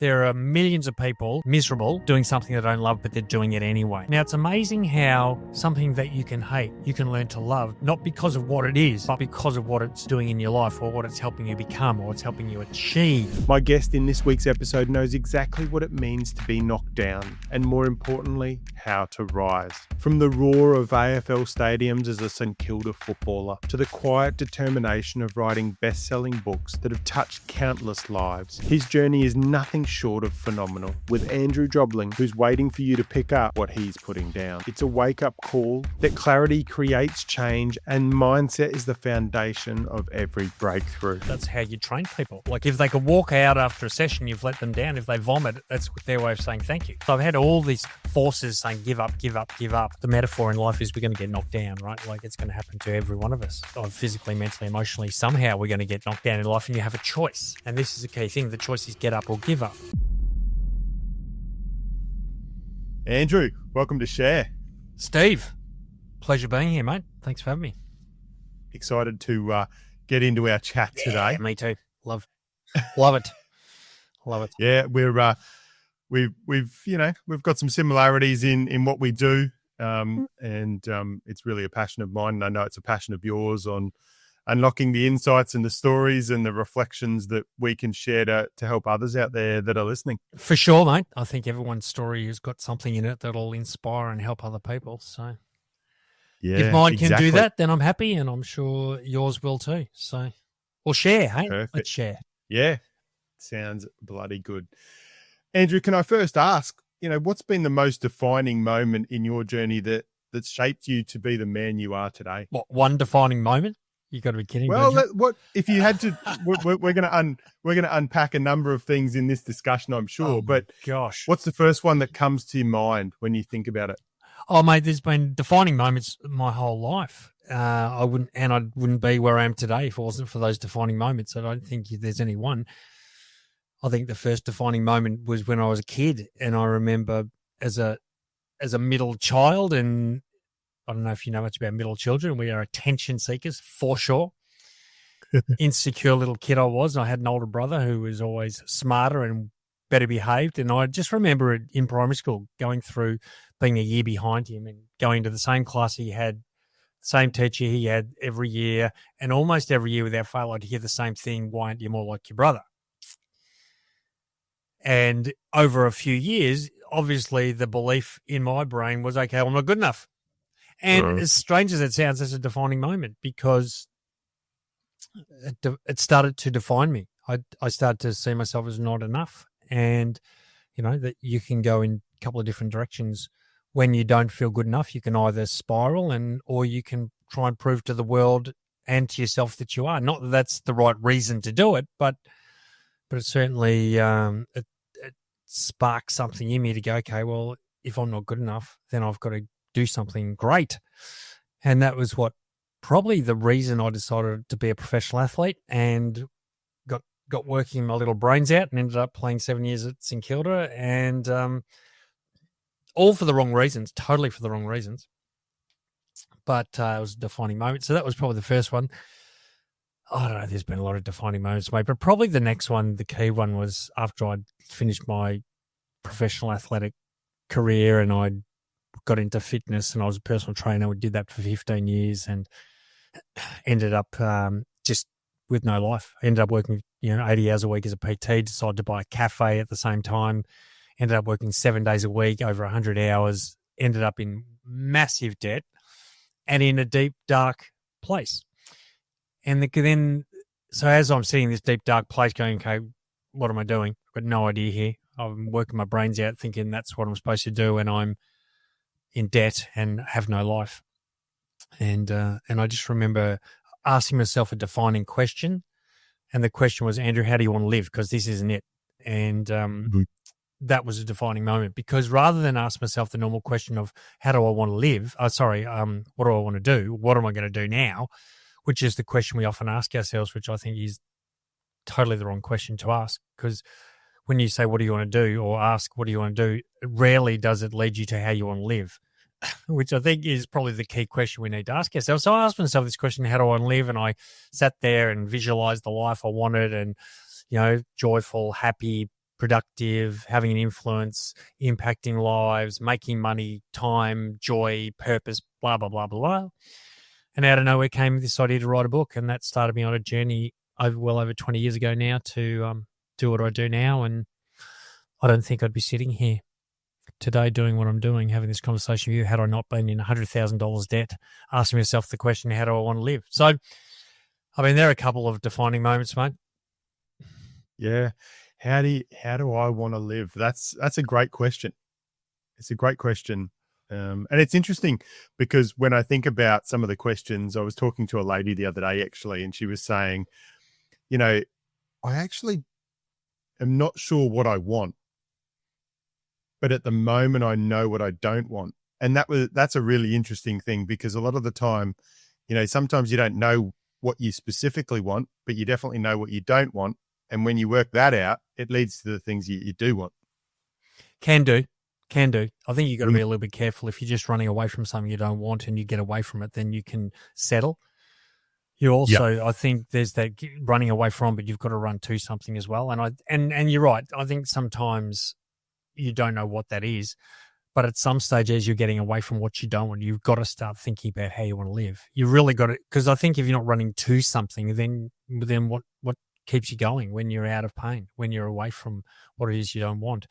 There are millions of people miserable doing something they don't love, but they're doing it anyway. Now, it's amazing how something that you can hate, you can learn to love, not because of what it is, but because of what it's doing in your life or what it's helping you become or what it's helping you achieve. My guest in this week's episode knows exactly what it means to be knocked down and, more importantly, how to rise. From the roar of AFL stadiums as a St Kilda footballer to the quiet determination of writing best-selling books that have touched countless lives, his journey is nothing short of phenomenal, with Andrew Jobling, who's waiting for you to pick up what he's putting down. It's a wake-up call that clarity creates change and mindset is the foundation of every breakthrough. That's how you train people. Like if they could walk out after a session, you've let them down. If they vomit, that's their way of saying thank you. So I've had all these forces saying give up, give up, give up. The metaphor in life is we're going to get knocked down, right? Like it's going to happen to every one of us. Physically, mentally, emotionally, somehow we're going to get knocked down in life and you have a choice. And this is a key thing. The choice is get up or give up. Andrew, welcome to Share. Steve, pleasure being here, mate. Thanks for having me. Excited to get into our chat today. Me too. Love it. Love it. Yeah, we've got some similarities in what we do, and it's really a passion of mine, and I know it's a passion of yours on unlocking the insights and the stories and the reflections that we can share to help others out there that are listening. For sure, mate. I think everyone's story has got something in it that'll inspire and help other people. So yeah, if mine can exactly. do that, then I'm happy, and I'm sure yours will too. So we'll share, hey? Perfect. Let's share. Yeah, sounds bloody good. Andrew, can I first ask, what's been the most defining moment in your journey that shaped you to be the man you are today? What, one defining moment? You got to be kidding me. Well, what if you had to? We're going to unpack a number of things in this discussion, I'm sure. Oh, but gosh, what's the first one that comes to your mind when you think about it? Oh, mate, there's been defining moments my whole life. I wouldn't be where I am today if it wasn't for those defining moments. I don't think there's any one. I think the first defining moment was when I was a kid, and I remember as a middle child, and I don't know if you know much about middle children. We are attention seekers for sure. Insecure little kid I was. I had an older brother who was always smarter and better behaved, and I just remember it in primary school going through being a year behind him and going to the same class he had, same teacher he had every year, and almost every year without fail I'd hear the same thing, why aren't you more like your brother? And over a few years, obviously the belief in my brain was, okay, I'm not good enough. And as strange as it sounds, that's a defining moment because it started to define me. I started to see myself as not enough, and that you can go in a couple of different directions. When you don't feel good enough, you can either spiral or you can try and prove to the world and to yourself that you are. Not that that's the right reason to do it, but it certainly it sparks something in me to go, okay, well, if I'm not good enough, then I've got to do something great. And that was what probably the reason I decided to be a professional athlete and got working my little brains out and ended up playing 7 years at St Kilda, and all for the wrong reasons, totally for the wrong reasons. But it was a defining moment. So that was probably the first one. I don't know, there's been a lot of defining moments, mate, but probably the next one, the key one, was after I'd finished my professional athletic career and I'd got into fitness, and I was a personal trainer. We did that for 15 years and ended up just with no life. I ended up working 80 hours a week as a PT, decided to buy a cafe at the same time, ended up working 7 days a week, over 100 hours, ended up in massive debt and in a deep, dark place. And so as I'm sitting in this deep, dark place going, okay, what am I doing? I've got no idea here. I'm working my brains out thinking that's what I'm supposed to do, and I'm in debt and have no life. And I just remember asking myself a defining question. And the question was, Andrew, how do you want to live? Because this isn't it. And that was a defining moment, because rather than ask myself the normal question of how do I want to live? What do I want to do? What am I going to do now? Which is the question we often ask ourselves, which I think is totally the wrong question to ask. Because when you say, what do you want to do? Or ask, what do you want to do? Rarely does it lead you to how you want to live, which I think is probably the key question we need to ask ourselves. So I asked myself this question, how do I want to live? And I sat there and visualized the life I wanted and, joyful, happy, productive, having an influence, impacting lives, making money, time, joy, purpose, blah, blah, blah, blah, blah. And out of nowhere came this idea to write a book. And that started me on a journey over 20 years ago now to do what I do now. And I don't think I'd be sitting here today doing what I'm doing, having this conversation with you, had I not been in $100,000 debt, asking myself the question, how do I want to live? So, I mean, there are a couple of defining moments, mate. Yeah. How do I want to live? That's a great question. It's a great question. And it's interesting because when I think about some of the questions, I was talking to a lady the other day, actually, and she was saying, I actually am not sure what I want, but at the moment I know what I don't want. And that's a really interesting thing, because a lot of the time, sometimes you don't know what you specifically want, but you definitely know what you don't want. And when you work that out, it leads to the things you do want. Can do. I think you've got to be a little bit careful. If you're just running away from something you don't want and you get away from it, then you can settle. You also, I think there's that running away from, but you've got to run to something as well. And you're right. I think sometimes you don't know what that is, but at some stage, as you're getting away from what you don't want, you've got to start thinking about how you want to live. You really got to, because I think if you're not running to something, then what keeps you going when you're out of pain, when you're away from what it is you don't want.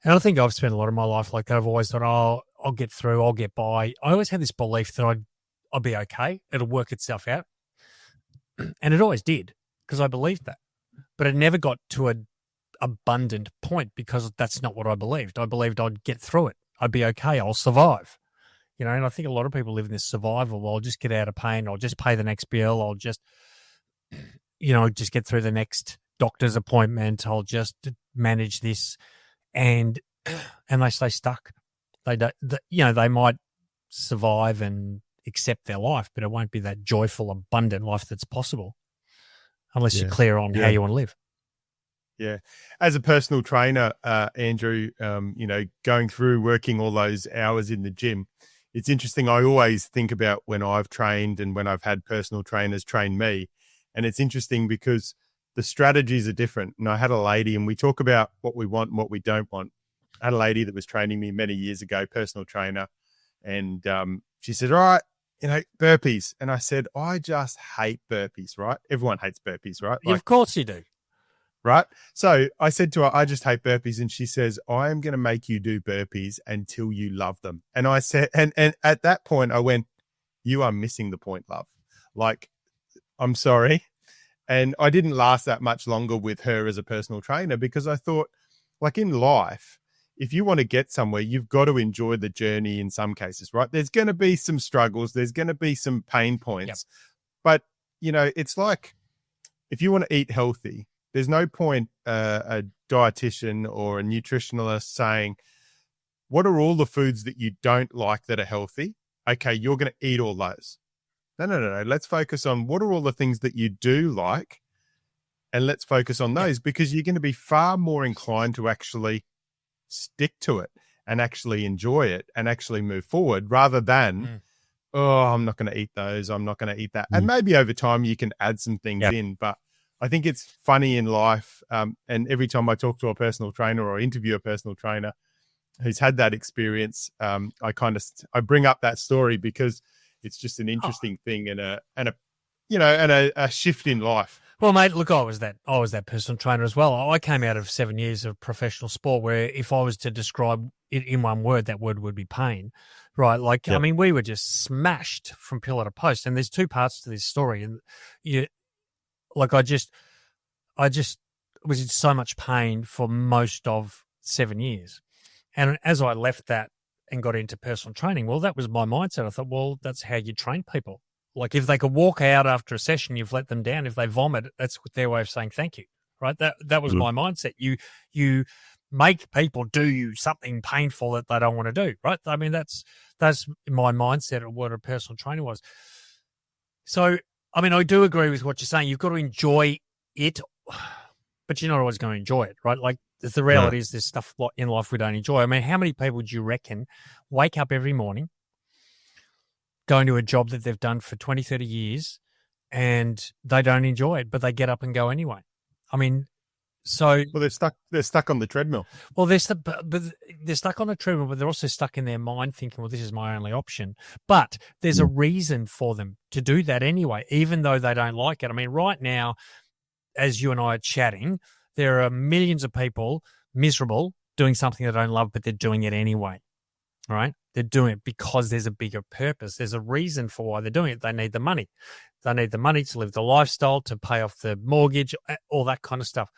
And I think I've spent a lot of my life like that. I've always thought, I'll get through, I'll get by. I always had this belief that I'll be okay. It'll work itself out. And it always did, because I believed that. But it never got to an abundant point, because that's not what I believed. I believed I'd get through it. I'd be okay. I'll survive. And I think a lot of people live in this survival. I'll just get out of pain. I'll just pay the next bill. I'll just, just get through the next doctor's appointment. I'll just manage this. And they stay stuck. They might survive and accept their life, but it won't be that joyful, abundant life that's possible unless you're clear on how you want to live. Yeah. As a personal trainer, Andrew, going through working all those hours in the gym, it's interesting. I always think about when I've trained and when I've had personal trainers train me. And it's interesting because the strategies are different. And I had a lady, and we talk about what we want and what we don't want. I had a lady that was training me many years ago, personal trainer. And she said, all right, burpees. And I said, I just hate burpees, right? Everyone hates burpees, right? Of course you do. Right? So I said to her, I just hate burpees. And she says, I am going to make you do burpees until you love them. And I said, and at that point I went, you are missing the point, love. Like, I'm sorry. And I didn't last that much longer with her as a personal trainer, because I thought, like, in life, if you want to get somewhere, you've got to enjoy the journey in some cases, right? There's going to be some struggles. There's going to be some pain points. But, it's like, if you want to eat healthy, there's no point a dietitian or a nutritionalist saying, what are all the foods that you don't like that are healthy? Okay, you're going to eat all those. No. Let's focus on what are all the things that you do like, and let's focus on those, because you're going to be far more inclined to actually stick to it and actually enjoy it and actually move forward, rather than, I'm not going to eat those. I'm not going to eat that. And maybe over time you can add some things in, but I think it's funny in life. And every time I talk to a personal trainer or interview a personal trainer who's had that experience, I bring up that story, because it's just an interesting thing and a shift in life. Well, mate, look, I was that personal trainer as well. I came out of 7 years of professional sport, where if I was to describe it in one word, that word would be pain, right? Like, I mean, we were just smashed from pillar to post. And there's two parts to this story. And I just was in so much pain for most of 7 years. And as I left that and got into personal training, well, that was my mindset. I thought, well, that's how you train people. Like, if they could walk out after a session, you've let them down. If they vomit, that's their way of saying thank you, right? That was my mindset. You make people do you something painful that they don't want to do, right? I mean, that's my mindset of what a personal trainer was. So, I mean, I do agree with what you're saying. You've got to enjoy it, but you're not always going to enjoy it, right? Like, the reality is there's stuff in life we don't enjoy. I mean, how many people do you reckon wake up every morning going to a job that they've done for 20, 30 years and they don't enjoy it, but they get up and go anyway? I mean, So, Well, they're stuck on the treadmill. well, but they're stuck on a treadmill, but they're also stuck in their mind thinking, well, this is my only option. But there's a reason for them to do that anyway, even though they don't like it. I mean, right now, as you and I are chatting, there are millions of people miserable doing something they don't love, but they're doing it anyway, right? They're doing it because there's a bigger purpose. There's a reason for why they're doing it. They need the money. They need the money to live the lifestyle, to pay off the mortgage, all that kind of stuff.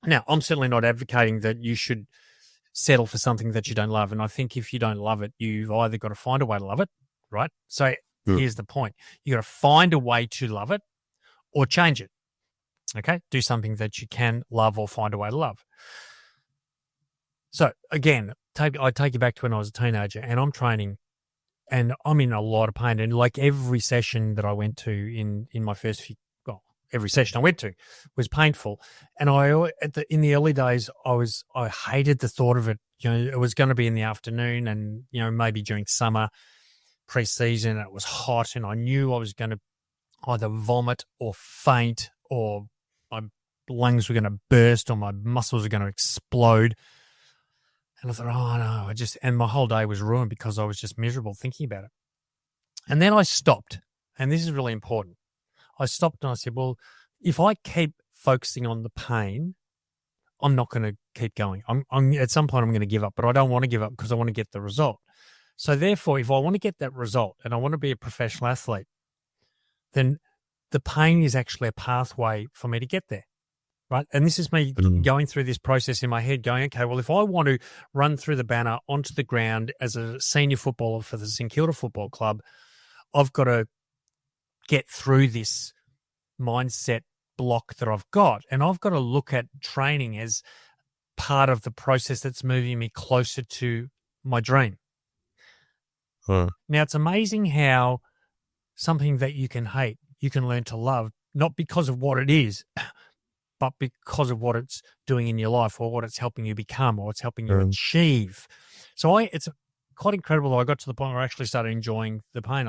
Now, I'm certainly not advocating that you should settle for something that you don't love. And I think if you don't love it, you've either got to find a way to love it, right? So here's the point. You got to find a way to love it or change it. Okay? Do something that you can love or find a way to love. So again, I take you back to when I was a teenager and I'm training and I'm in a lot of pain. And like every session that I went to in my first few, every session I went to was painful. And in the early days, I hated the thought of it. You know, it was going to be in the afternoon and, you know, maybe during summer pre-season, it was hot and I knew I was going to either vomit or faint or my lungs were going to burst or my muscles were going to explode. And I thought, oh no, and my whole day was ruined because I was just miserable thinking about it. And then I stopped, and this is really important. I stopped and I said, well, if I keep focusing on the pain, I'm not going to keep going. I'm at some point I'm going to give up, but I don't want to give up because I want to get the result. So therefore, if I want to get that result and I want to be a professional athlete, then the pain is actually a pathway for me to get there. Right. And this is me going through this process in my head going, okay, well, if I want to run through the banner onto the ground as a senior footballer for the St Kilda Football Club, I've got to get through this mindset block that I've got. And I've got to look at training as part of the process that's moving me closer to my dream. Now, it's amazing how something that you can hate, you can learn to love, not because of what it is, but because of what it's doing in your life or what it's helping you become or it's helping you achieve. So it's quite incredible that I got to the point where I actually started enjoying the pain.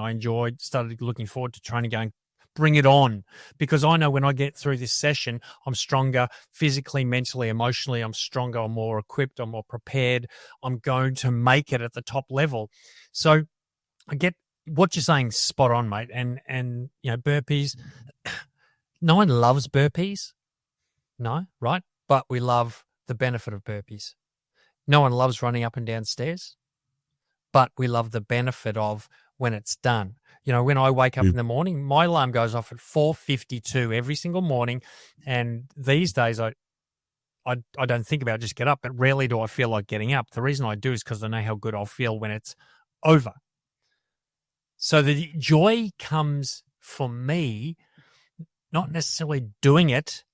Started looking forward to training, going, bring it on, because I know when I get through this session, I'm stronger physically, mentally, emotionally. I'm stronger, I'm more equipped, I'm more prepared. I'm going to make it at the top level. So I get what you're saying, spot on, mate. And you know, burpees, no one loves burpees. No, right? But we love the benefit of burpees. No one loves running up and down stairs, but we love the benefit of when it's done. You know, when I wake up in the morning, my alarm goes off at 4:52 every single morning. And these days I don't think about it, just get up, but rarely do I feel like getting up. The reason I do is because I know how good I'll feel when it's over. So the joy comes for me, not necessarily doing it,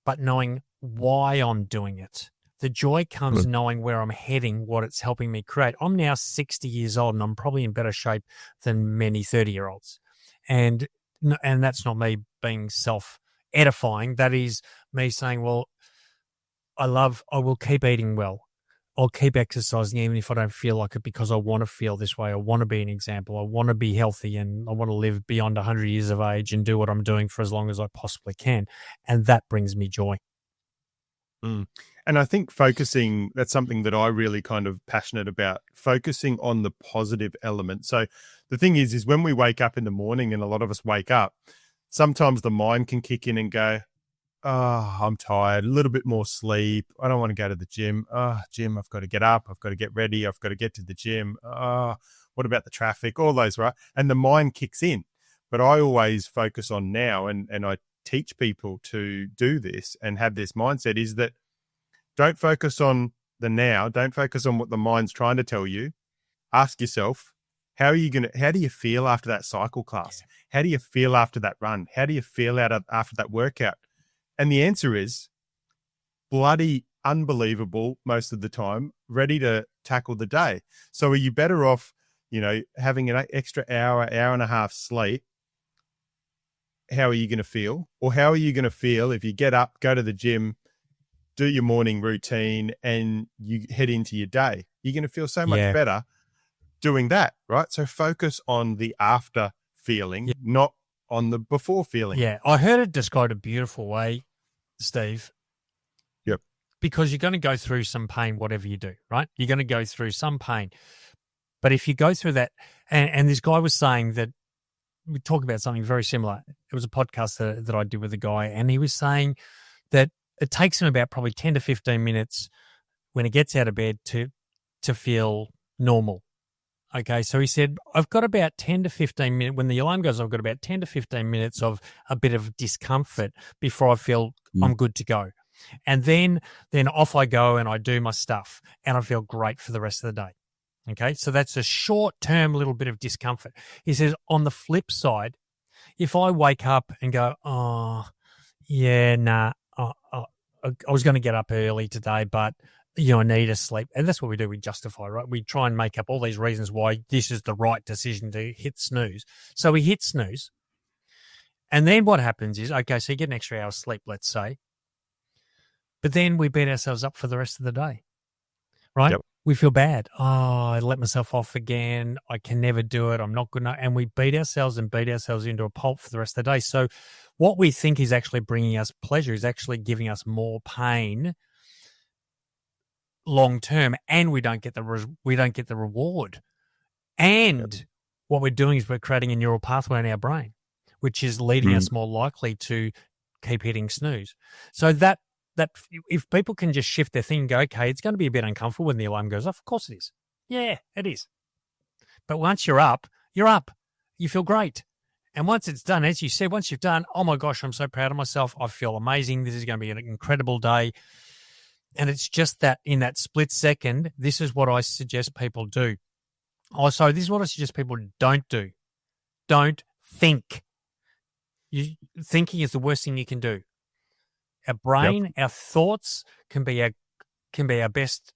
but knowing why I'm doing it. The joy comes knowing where I'm heading, what it's helping me create. I'm now 60 years old and I'm probably in better shape than many 30-year-olds. And that's not me being self-edifying. That is me saying, well, I will keep eating well. I'll keep exercising even if I don't feel like it because I want to feel this way. I want to be an example. I want to be healthy and I want to live beyond 100 years of age and do what I'm doing for as long as I possibly can. And that brings me joy. And I think that's something that I really kind of passionate about, focusing on the positive element. So the thing is when we wake up in the morning, and a lot of us wake up, sometimes the mind can kick in and go, oh, I'm tired, a little bit more sleep. I don't want to go to the gym. Oh, gym, I've got to get up. I've got to get ready. I've got to get to the gym. Oh, what about the traffic? All those, right? And the mind kicks in. But I always focus on now, and I teach people to do this and have this mindset, is that don't focus on the now. Don't focus on what the mind's trying to tell you. Ask yourself, how do you feel after that cycle class? Yeah. How do you feel after that run? How do you feel after that workout? And the answer is bloody unbelievable most of the time, ready to tackle the day. So are you better off, you know, having an extra hour and a half sleep? How are you going to feel? Or how are you going to feel if you get up, go to the gym, do your morning routine, and you head into your day? You're going to feel so much better doing that, right? So focus on the after feeling, not on the before feeling. Yeah, I heard it described a beautiful way, Steve. because you're going to go through some pain, whatever you do, right? You're going to go through some pain. But if you go through that, and this guy was saying that, we talk about something very similar. It was a podcast that I did with a guy, and he was saying that it takes him about probably 10 to 15 minutes when he gets out of bed to feel normal. Okay, so he said, I've got about 10 to 15 minutes, when the alarm goes, I've got about 10 to 15 minutes of a bit of discomfort before I feel I'm good to go. And then off I go and I do my stuff and I feel great for the rest of the day. Okay, so that's a short-term little bit of discomfort. He says, on the flip side, if I wake up and go, oh, yeah, nah, I was going to get up early today, but, I need to sleep. And that's what we do. We justify, right? We try and make up all these reasons why this is the right decision to hit snooze. So we hit snooze. And then what happens is, okay, so you get an extra hour's sleep, let's say. But then we beat ourselves up for the rest of the day, right? Yep. We feel bad. Oh, I let myself off again. I can never do it. I'm not good enough. And we beat ourselves into a pulp for the rest of the day. So what we think is actually bringing us pleasure is actually giving us more pain long term, and we don't get the reward. And what we're doing is we're creating a neural pathway in our brain, which is leading us more likely to keep hitting snooze. So that if people can just shift their thing and go, okay, it's going to be a bit uncomfortable when the alarm goes off. Of course it is. Yeah, it is. But once you're up. You feel great. And once it's done, as you said, once you've done, oh my gosh, I'm so proud of myself. I feel amazing. This is going to be an incredible day. And it's just that in that split second, this is what I suggest people do. Also, this is what I suggest people don't do. Don't think. Thinking is the worst thing you can do. Our brain, our thoughts can be our best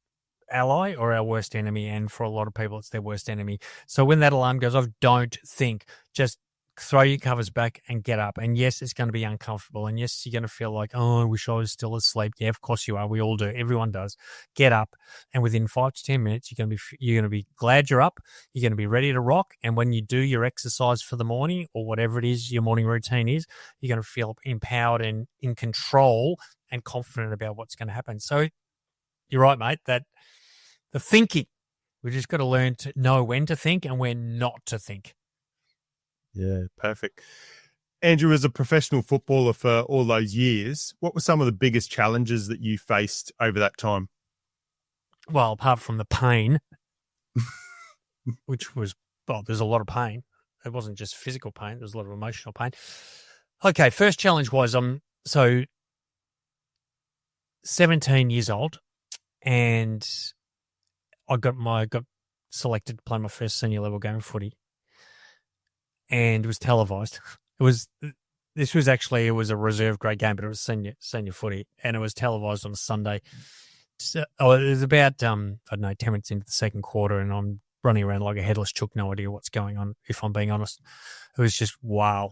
ally or our worst enemy. And for a lot of people, it's their worst enemy. So when that alarm goes off, don't think. Just throw your covers back and get up. And yes, it's going to be uncomfortable. And yes, you're going to feel like, oh, I wish I was still asleep. Yeah, of course you are. We all do. Everyone does. Get up. And within 5 to 10 minutes, you're going to be glad you're up. You're going to be ready to rock. And when you do your exercise for the morning or whatever it is your morning routine is, you're going to feel empowered and in control and confident about what's going to happen. So you're right, mate, that the thinking, we just got to learn to know when to think and when not to think. Yeah, perfect. Andrew, as a professional footballer for all those years, what were some of the biggest challenges that you faced over that time? Well, apart from the pain, which was, there's a lot of pain. It wasn't just physical pain. There was a lot of emotional pain. Okay, first challenge was, so 17 years old, and I got selected to play my first senior level game of footy. And it was televised. It was a reserve grade game, but it was senior footy, and it was televised on a Sunday. So, it was about 10 minutes into the second quarter, and I'm running around like a headless chook, no idea what's going on. If I'm being honest, it was just wow.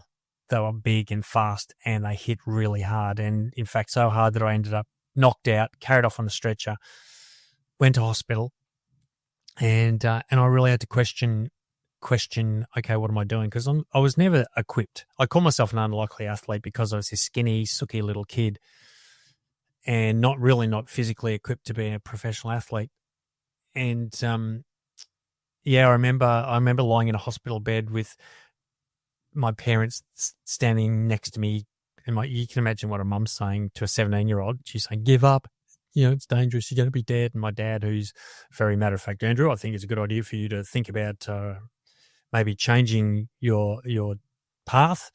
They were big and fast, and they hit really hard, and in fact, so hard that I ended up knocked out, carried off on a stretcher, went to hospital, and I really had to question, okay, what am I doing? Because I was never equipped. I call myself an unlikely athlete because I was this skinny, sooky little kid and not physically equipped to be a professional athlete. And I remember lying in a hospital bed with my parents standing next to me, and you can imagine what a mum's saying to a 17-year-old. She's saying, give up. It's dangerous. You're going to be dead. And my dad, who's very matter of fact, Andrew, I think it's a good idea for you to think about maybe changing your path.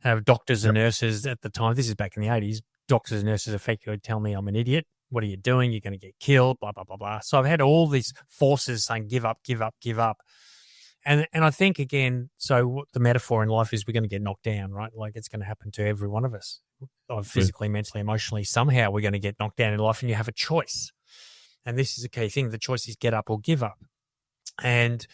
Have doctors and nurses at the time, this is back in the 80s, doctors and nurses effectively tell me I'm an idiot. What are you doing? You're going to get killed, blah, blah, blah, blah. So I've had all these forces saying, give up, give up, give up. And I think, again, so what the metaphor in life is we're going to get knocked down, right? Like it's going to happen to every one of us. Physically, mentally, emotionally, somehow we're going to get knocked down in life, and you have a choice. And this is a key thing. The choice is get up or give up. And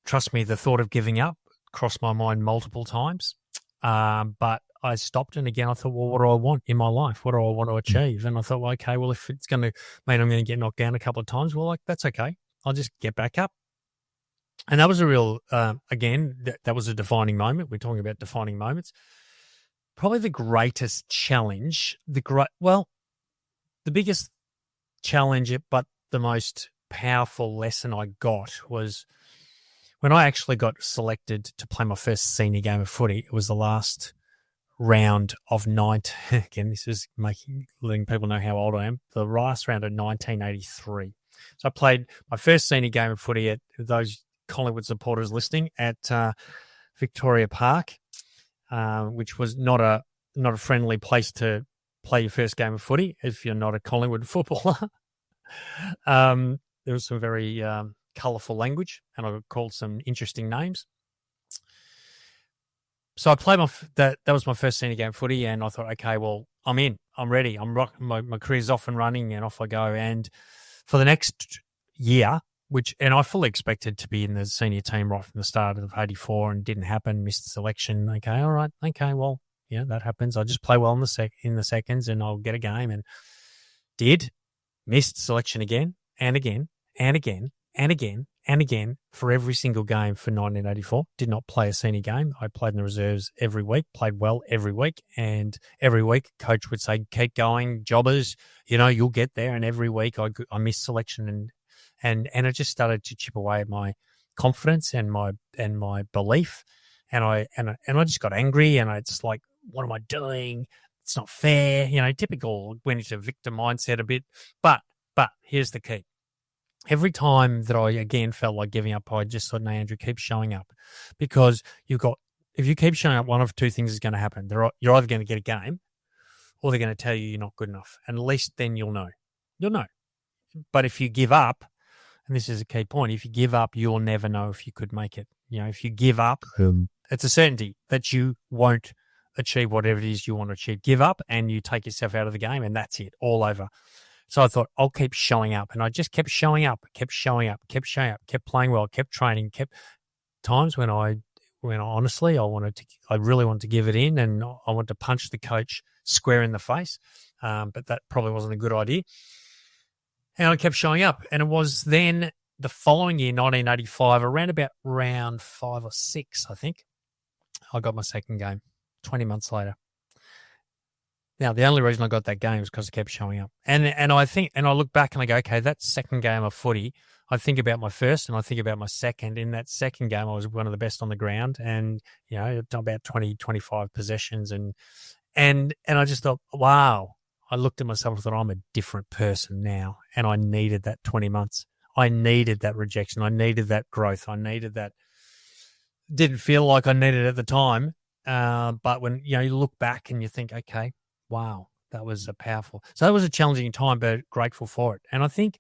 trust me, the thought of giving up crossed my mind multiple times. But I stopped, and again, I thought, well, what do I want in my life? What do I want to achieve? And I thought, well, okay, well, if it's going to mean I'm going to get knocked down a couple of times, well, like, that's okay. I'll just get back up. And that was a real, that was a defining moment. We're talking about defining moments. Probably the greatest challenge, the the biggest challenge, but the most powerful lesson I got was when I actually got selected to play my first senior game of footy. It was the last round of again, this is letting people know how old I am. The last round of 1983. So I played my first senior game of footy at those Collingwood supporters listening at Victoria Park, which was not a friendly place to play your first game of footy if you're not a Collingwood footballer. There was some very colourful language, and I got called some interesting names. So I played that was my first senior game of footy, and I thought, okay, well, I'm in, I'm ready, I'm rocking, my career's off and running, and off I go. And for the next year, and I fully expected to be in the senior team right from the start of '84, and didn't happen. Missed the selection. Okay, all right, okay, well, yeah, that happens. I just play well in the seconds, and I'll get a game. And did. Missed selection again and again and again and again and again for every single game for 1984. Did not play a senior game. I played in the reserves every week, played well every week, and every week coach would say, keep going, jobbers, you'll get there. And every week I missed selection, and it just started to chip away at my confidence and my belief. And I just got angry, and I just like, what am I doing? It's not fair, typical, went into victim mindset a bit. But here's the key. Every time that I, again, felt like giving up, I just thought, no, Andrew, keep showing up. Because if you keep showing up, one of two things is going to happen. You're either going to get a game, or they're going to tell you you're not good enough. And at least then you'll know. You'll know. But if you give up, and this is a key point, if you give up, you'll never know if you could make it. If you give up, it's a certainty that you won't achieve whatever it is you want to achieve. Give up and you take yourself out of the game, and that's it, all over. So I thought, I'll keep showing up. And I just kept showing up, kept playing well, kept training, kept times when honestly, I really wanted to give it in, and I wanted to punch the coach square in the face. But that probably wasn't a good idea. And I kept showing up. And it was then the following year, 1985, around about round 5 or 6, I think, I got my second game. 20 months later. Now, the only reason I got that game is because I kept showing up. And I look back and I go, okay, that second game of footy, I think about my first and I think about my second. In that second game, I was one of the best on the ground, and, about 20, 25 possessions. And I just thought, wow, I looked at myself and thought, I'm a different person now. And I needed that 20 months. I needed that rejection. I needed that growth. I needed that. Didn't feel like I needed it at the time. But when you look back and you think, okay, wow, that was so that was a challenging time, but grateful for it. And I think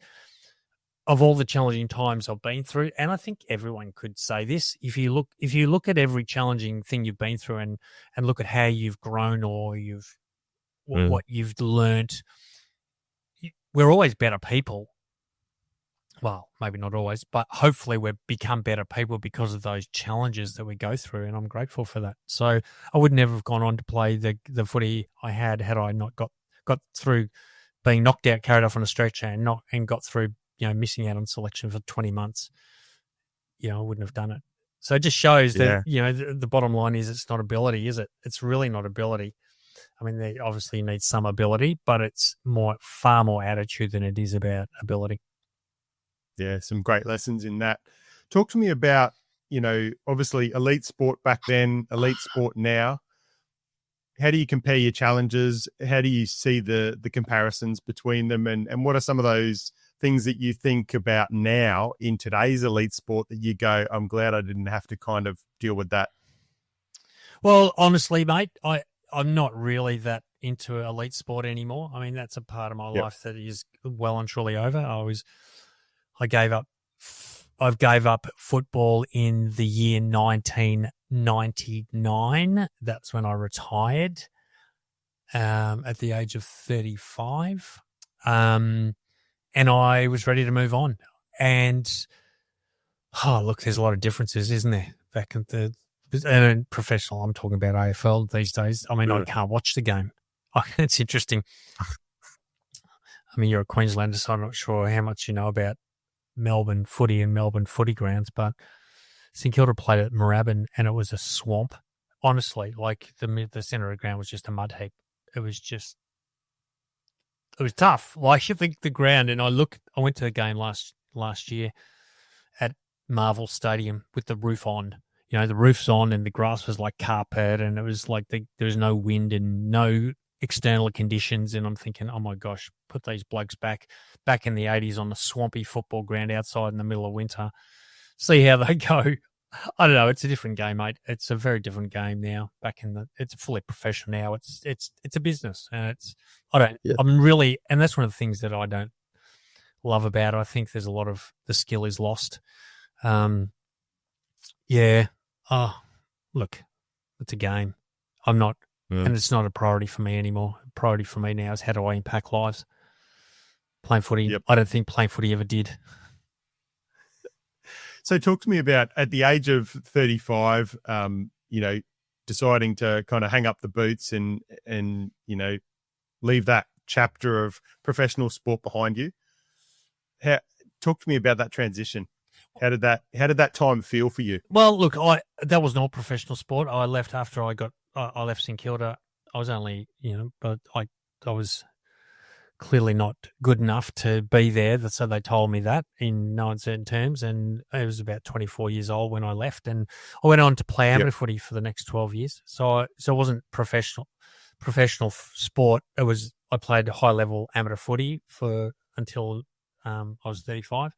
of all the challenging times I've been through, and I think everyone could say this, if you look at every challenging thing you've been through and look at how you've grown or what you've learnt, we're always better people. Well, maybe not always, but hopefully we've become better people because of those challenges that we go through, and I'm grateful for that. So I would never have gone on to play the footy I had I not got through being knocked out, carried off on a stretcher, and got through, missing out on selection for 20 months. I wouldn't have done it. So it just shows that, the bottom line is it's not ability, is it? It's really not ability. I mean, they obviously need some ability, but it's far more attitude than it is about ability. Yeah, some great lessons in that. Talk to me about, obviously elite sport back then, elite sport now. How do you compare your challenges? How do you see the comparisons between them? And what are some of those things that you think about now in today's elite sport that you go, I'm glad I didn't have to kind of deal with that? Well, honestly, mate, I'm not really that into elite sport anymore. I mean, that's a part of my life that is well and truly over. I gave up football in the year 1999. That's when I retired at the age of 35. And I was ready to move on. And, look, there's a lot of differences, isn't there? Back at and professional, I'm talking about AFL these days. I mean, I can't watch the game. It's interesting. I mean, you're a Queenslander, so I'm not sure how much you know about Melbourne footy and Melbourne footy grounds, but St Kilda played at Moorabbin and it was a swamp. Honestly, like the centre of the ground was just a mud heap. It was just it was tough. Like, you think the ground, and I went to a game last year at Marvel Stadium with the roof on. You know, the roof's on and the grass was like carpet, and it was like there was no wind and no external conditions. And I'm thinking, oh my gosh, put these blokes back in the 80s on the swampy football ground outside in the middle of winter. See how they go. I don't know. It's a different game, mate. It's a very different game now. It's fully professional now. It's a business, and I'm really, and that's one of the things that I don't love about it. I think there's a lot of the skill is lost. Yeah. Oh, look, it's a game. I'm not, and it's not a priority for me anymore. Priority for me now is how do I impact lives? Playing footy, I don't think playing footy ever did. So talk to me about, at the age of 35, deciding to kind of hang up the boots and leave that chapter of professional sport behind you. Talk to me about that transition. How did that time feel for you? Well, look, that was not professional sport. I left after I left St Kilda. I was only, but I was clearly not good enough to be there. So they told me that in no uncertain terms. And I was about 24 years old when I left, and I went on to play amateur footy for the next 12 years. So it wasn't professional sport. I played high level amateur footy until I was 35.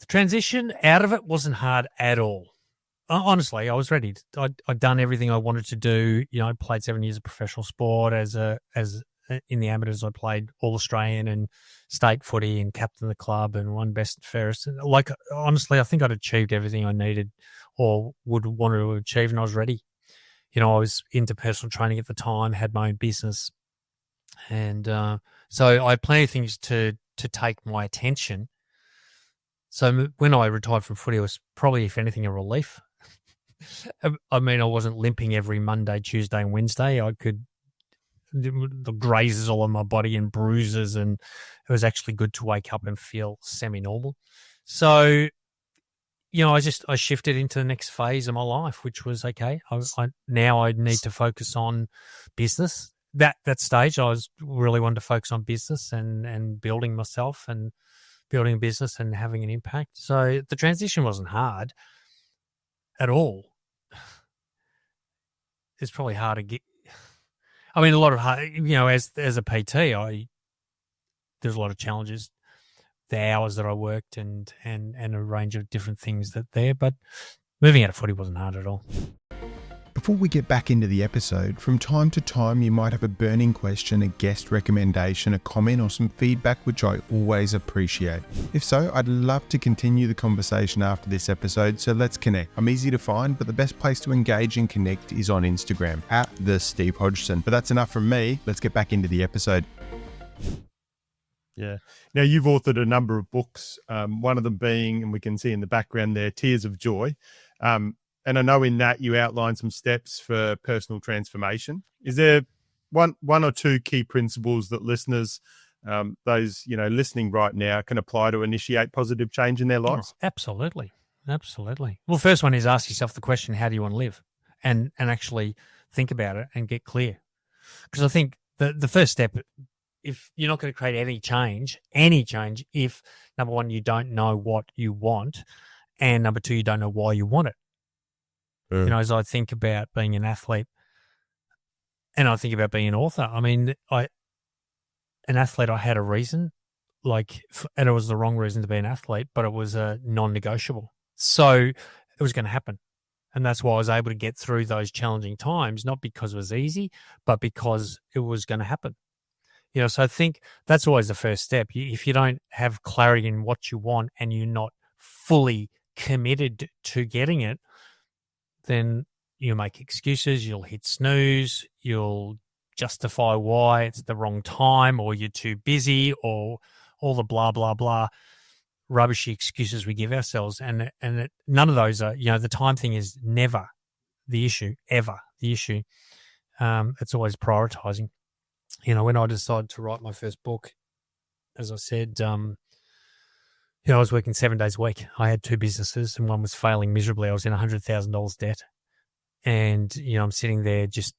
The transition out of it wasn't hard at all. Honestly, I was ready. I'd done everything I wanted to do. I played 7 years of professional sport as in the amateurs. I played All Australian and state footy and captained the club and won best and fairest. Like, honestly, I think I'd achieved everything I needed or would want to achieve, and I was ready. I was into personal training at the time, had my own business, and so I had plenty of things to take my attention. So when I retired from footy, it was probably, if anything, a relief. I mean, I wasn't limping every Monday, Tuesday, and Wednesday. The grazes all on my body and bruises, and it was actually good to wake up and feel semi-normal. So, I shifted into the next phase of my life, which was okay. Now I need to focus on business. That stage, I was really wanting to focus on business and building myself and building a business and having an impact. So the transition wasn't hard at all. It's probably hard to get. I mean, a lot of hard, as a PT, there's a lot of challenges, the hours that I worked and a range of different things but moving out of footy wasn't hard at all. Before we get back into the episode, from time to time you might have a burning question, a guest recommendation, a comment, or some feedback, which I always appreciate. If so, I'd love to continue the conversation after this episode, so let's connect. I'm easy to find, but the best place to engage and connect is on Instagram, @TheSteveHodgson. But that's enough from me. Let's get back into the episode. Yeah. Now, you've authored a number of books, one of them being, and we can see in the background there, Tears of Joy. And I know in that you outline some steps for personal transformation. Is there one or two key principles that listeners, those listening right now, can apply to initiate positive change in their lives? Oh, absolutely. Well, first one is ask yourself the question, how do you want to live? And actually think about it and get clear. Because I think the first step, if you're not going to create any change, if, number one, you don't know what you want, and number two, you don't know why you want it. As I think about being an athlete and I think about being an author, I mean, an athlete, I had a reason, and it was the wrong reason to be an athlete, but it was a non-negotiable. So it was going to happen. And that's why I was able to get through those challenging times, not because it was easy, but because it was going to happen. So I think that's always the first step. If you don't have clarity in what you want and you're not fully committed to getting it, then you'll make excuses, you'll hit snooze, you'll justify why it's the wrong time, or you're too busy, or all the blah, blah, blah rubbishy excuses we give ourselves. And none of those are, the time thing is never the issue, ever the issue. It's always prioritizing. When I decided to write my first book, as I said, I was working 7 days a week. I had two businesses and one was failing miserably. I was in $100,000 debt. And, I'm sitting there just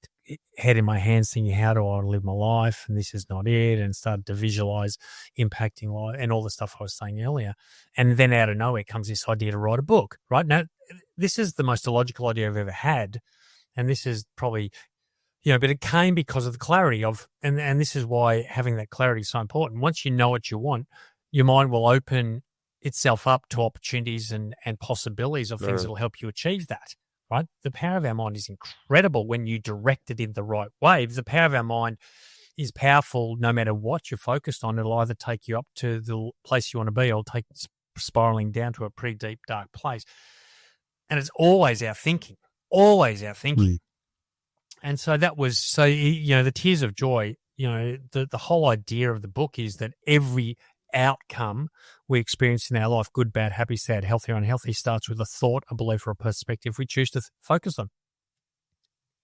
head in my hands thinking, how do I live my life? And this is not it. And started to visualize impacting life and all the stuff I was saying earlier. And then out of nowhere comes this idea to write a book, right? Now, this is the most illogical idea I've ever had. And this is probably, but it came because of the clarity of, and this is why having that clarity is so important. Once you know what you want, your mind will open itself up to opportunities and possibilities of things that will help you achieve that, right? The power of our mind is incredible when you direct it in the right way. The power of our mind is powerful no matter what you're focused on. It'll either take you up to the place you want to be or take spiraling down to a pretty deep, dark place. And it's always our thinking, And so that was, the tears of joy, the whole idea of the book is that every outcome we experience in our life, good, bad, happy, sad, healthy or unhealthy, starts with a thought, a belief or a perspective we choose to focus on.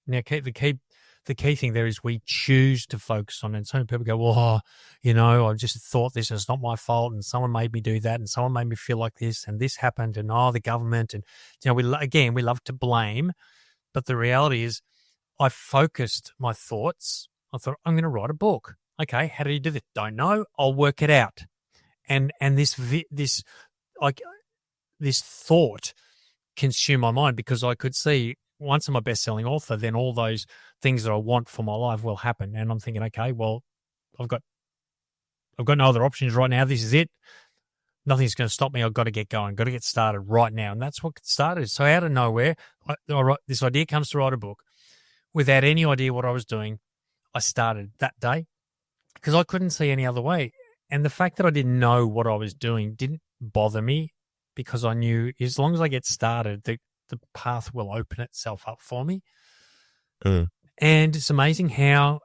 Now, the key thing there is we choose to focus on it. And so many people go, well, I just thought this, it's not my fault, and someone made me do that, and someone made me feel like this, and this happened, and the government, and we love to blame, but the reality is I focused my thoughts. I thought, I'm going to write a book. Okay, how do you do this? Don't know. I'll work it out. And this thought consumed my mind because I could see once I'm a best-selling author, then all those things that I want for my life will happen. And I'm thinking, okay, well, I've got no other options right now. This is it. Nothing's going to stop me. I've got to get going. Got to get started right now. And that's what started. So out of nowhere, this idea comes to write a book. Without any idea what I was doing, I started that day because I couldn't see any other way. And the fact that I didn't know what I was doing didn't bother me because I knew as long as I get started, the path will open itself up for me. And it's amazing how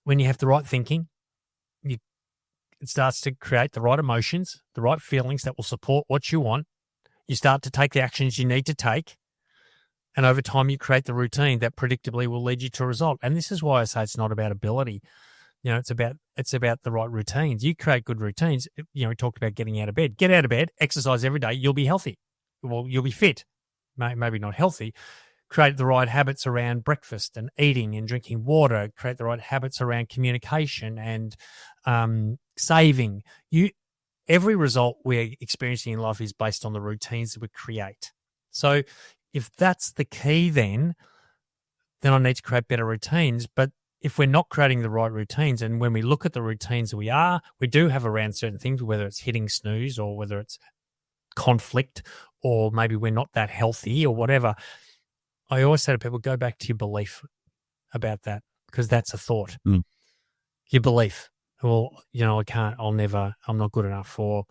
when you have the right thinking, it starts to create the right emotions, the right feelings that will support what you want. You start to take the actions you need to take. And over time, you create the routine that predictably will lead you to a result. And this is why I say it's not about ability. It's about the right routines. You create good routines. We talked about getting out of bed. Get out of bed, exercise every day. You'll be healthy. Well, you'll be fit. Maybe not healthy. Create the right habits around breakfast and eating and drinking water. Create the right habits around communication and saving. Every result we're experiencing in life is based on the routines that we create. So if that's the key, then I need to create better routines. But if we're not creating the right routines, and when we look at the routines we do have around certain things, whether it's hitting snooze or whether it's conflict or maybe we're not that healthy or whatever, I always say to people, go back to your belief about that because that's a thought. Your belief. Well, I can't, I'm not good enough, or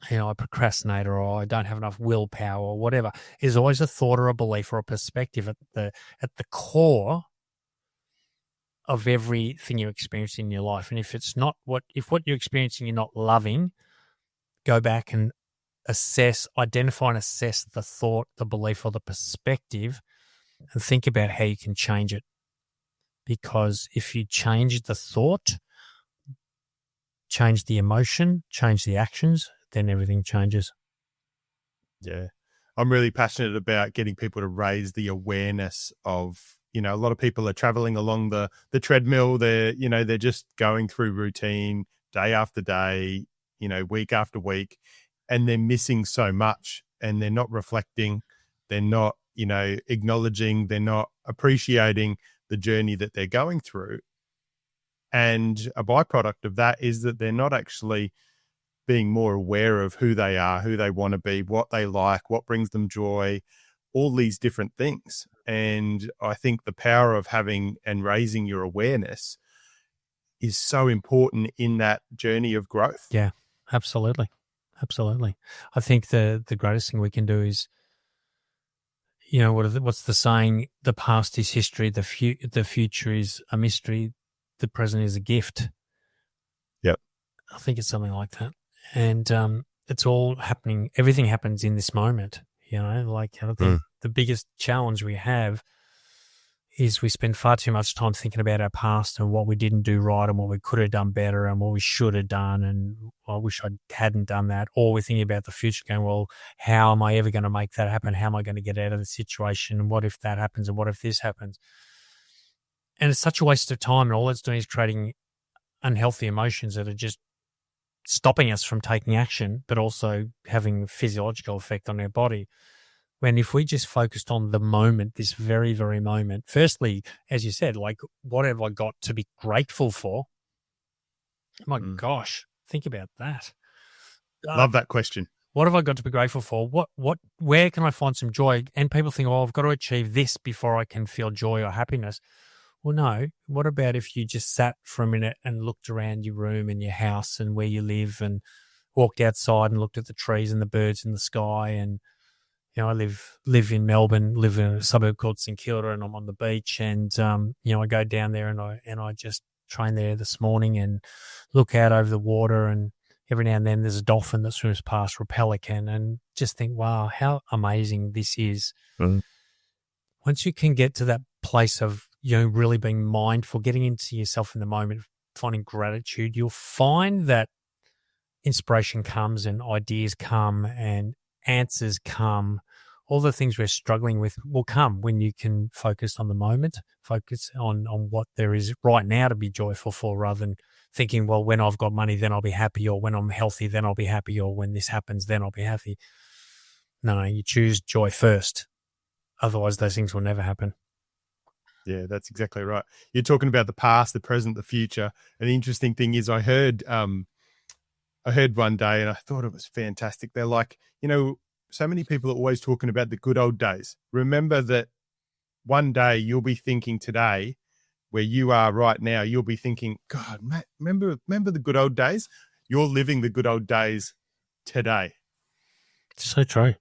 I procrastinate, or I don't have enough willpower, or whatever. There's always a thought or a belief or a perspective at the core of everything you experience in your life. And if what you're experiencing you're not loving, go back and identify and assess the thought, the belief, or the perspective, and think about how you can change it. Because if you change the thought, change the emotion, change the actions, then everything changes. Yeah. I'm really passionate about getting people to raise the awareness of, a lot of people are traveling along the treadmill. They're just going through routine day after day, week after week, and they're missing so much, and they're not reflecting. They're not, acknowledging, they're not appreciating the journey that they're going through. And a byproduct of that is that they're not actually being more aware of who they are, who they want to be, what they like, what brings them joy, all these different things. And I think the power of having and raising your awareness is so important in that journey of growth. Yeah, absolutely. Absolutely. I think the greatest thing we can do is, what's the saying? The past is history. The future is a mystery. The present is a gift. Yep. I think it's something like that. And it's all happening. Everything happens in this moment. I think the biggest challenge we have is we spend far too much time thinking about our past and what we didn't do right and what we could have done better and what we should have done, and I wish I hadn't done that. Or we're thinking about the future going, well, how am I ever going to make that happen? How am I going to get out of the situation? And what if that happens? And what if this happens? And it's such a waste of time, and all it's doing is creating unhealthy emotions that are just stopping us from taking action, but also having a physiological effect on our body. When if we just focused on the moment, this very, very moment, firstly, as you said, like, what have I got to be grateful for? My gosh, think about that. Love that question. What have I got to be grateful for? Where can I find some joy? And people think, oh, I've got to achieve this before I can feel joy or happiness. Well, no. What about if you just sat for a minute and looked around your room and your house and where you live and walked outside and looked at the trees and the birds in the sky? And, you know, I live in Melbourne, live in a suburb called St Kilda, and I'm on the beach. And, you know, I go down there and I just train there this morning and look out over the water, and every now and then there's a dolphin that swims past, or a pelican, and just think, wow, how amazing this is. Mm. Once you can get to that place of, you know, really being mindful, getting into yourself in the moment, finding gratitude, you'll find that inspiration comes and ideas come and answers come. All the things we're struggling with will come when you can focus on the moment, focus on what there is right now to be joyful for, rather than thinking, well, when I've got money, then I'll be happy, or when I'm healthy, then I'll be happy, or when this happens, then I'll be happy. No, you choose joy first. Otherwise, those things will never happen. Yeah, that's exactly right. You're talking about the past, the present, the future. And the interesting thing is I heard one day, and I thought it was fantastic. They're like, you know, so many people are always talking about the good old days. Remember that one day you'll be thinking today, where you are right now, you'll be thinking, God, Matt, remember the good old days? You're living the good old days today. So true.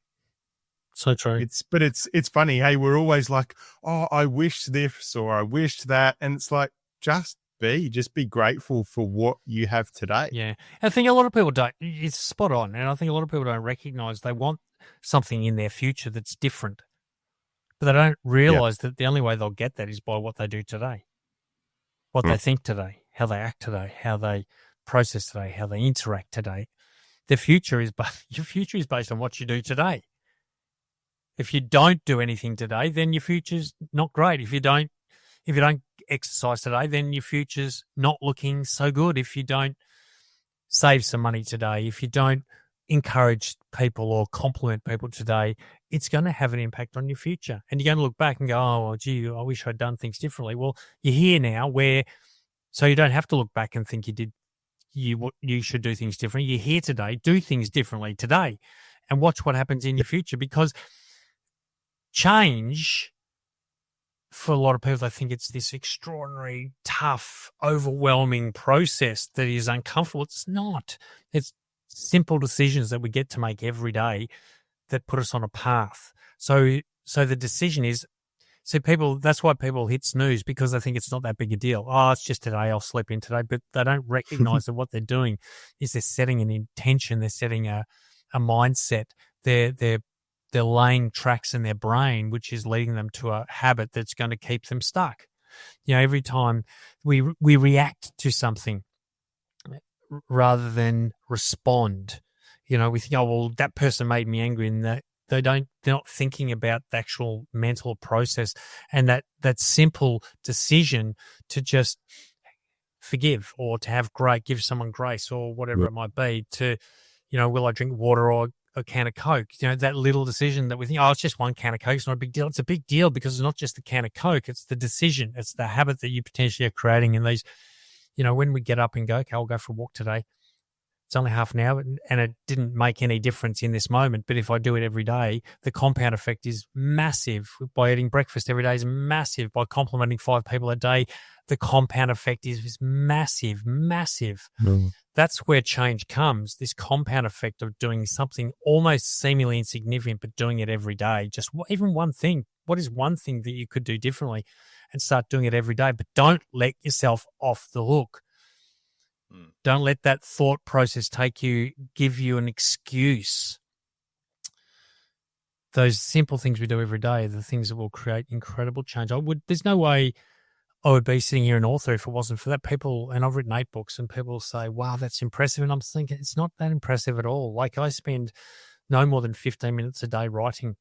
So true. It's funny. Hey, we're always like, oh, I wish this or I wished that. And it's like, just be grateful for what you have today. Yeah. I think a lot of people don't, it's spot on. And I think a lot of people don't recognize they want something in their future that's different, but they don't realize that the only way they'll get that is by what they do today, what they think today, how they act today, how they process today, how they interact today. Your future is based on what you do today. If you don't do anything today, then your future's not great. If you don't exercise today, then your future's not looking so good. If you don't save some money today, if you don't encourage people or compliment people today, it's going to have an impact on your future. And you're going to look back and go, oh, well, gee, I wish I'd done things differently. Well, you're here now so you don't have to look back and think you should do things differently. You're here today, do things differently today, and watch what happens in your future. Because change, for a lot of people, they think it's this extraordinary, tough, overwhelming process that is uncomfortable. It's not. It's simple decisions that we get to make every day that put us on a path. So the decision is, that's why people hit snooze, because they think it's not that big a deal. Oh, it's just today, I'll sleep in today. But they don't recognize that what they're doing is they're setting an intention. They're setting a mindset. They're laying tracks in their brain, which is leading them to a habit that's going to keep them stuck. You know, every time we react to something rather than respond, you know, we think, oh, well, that person made me angry, and that they're not thinking about the actual mental process and that simple decision to just forgive, or to give someone grace, or whatever it might be, to, you know, will I drink water or a can of Coke? You know, that little decision that we think, oh, it's just one can of Coke, it's not a big deal. It's a big deal, because it's not just the can of Coke, it's the decision, it's the habit that you potentially are creating. And these, you know, when we get up and go, okay, I'll go for a walk today. It's only half an hour, and it didn't make any difference in this moment. But if I do it every day, the compound effect is massive. By eating breakfast every day is massive. By complimenting 5 people a day, the compound effect is massive, massive. That's where change comes, this compound effect of doing something almost seemingly insignificant, but doing it every day. Just even one thing. What is one thing that you could do differently, and start doing it every day? But don't let yourself off the hook. Don't let that thought process give you an excuse. Those simple things we do every day are the things that will create incredible change. There's no way I would be sitting here an author if it wasn't for that. People, and I've written 8 books, and people say, wow, that's impressive. And I'm thinking, it's not that impressive at all. Like, I spend no more than 15 minutes a day writing,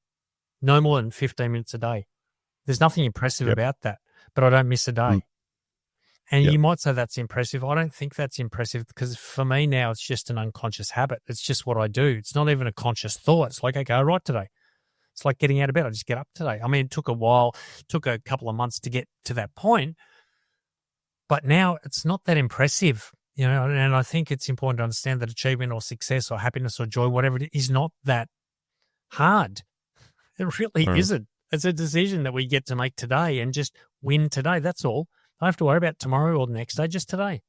no more than 15 minutes a day. There's nothing impressive about that. but I don't miss a day. And Yep. you might say that's impressive. I don't think that's impressive because for me now it's just an unconscious habit. It's just what I do. It's not even a conscious thought. It's like, okay, I write today. It's like getting out of bed. I just get up today. I mean, it took a while, took a couple of months to get to that point, but now it's not that impressive, you know, and I think it's important to understand that achievement or success or happiness or joy, whatever it is not that hard. It really isn't. It's a decision that we get to make today and just win today. That's all. I don't have to worry about tomorrow or the next day, just today.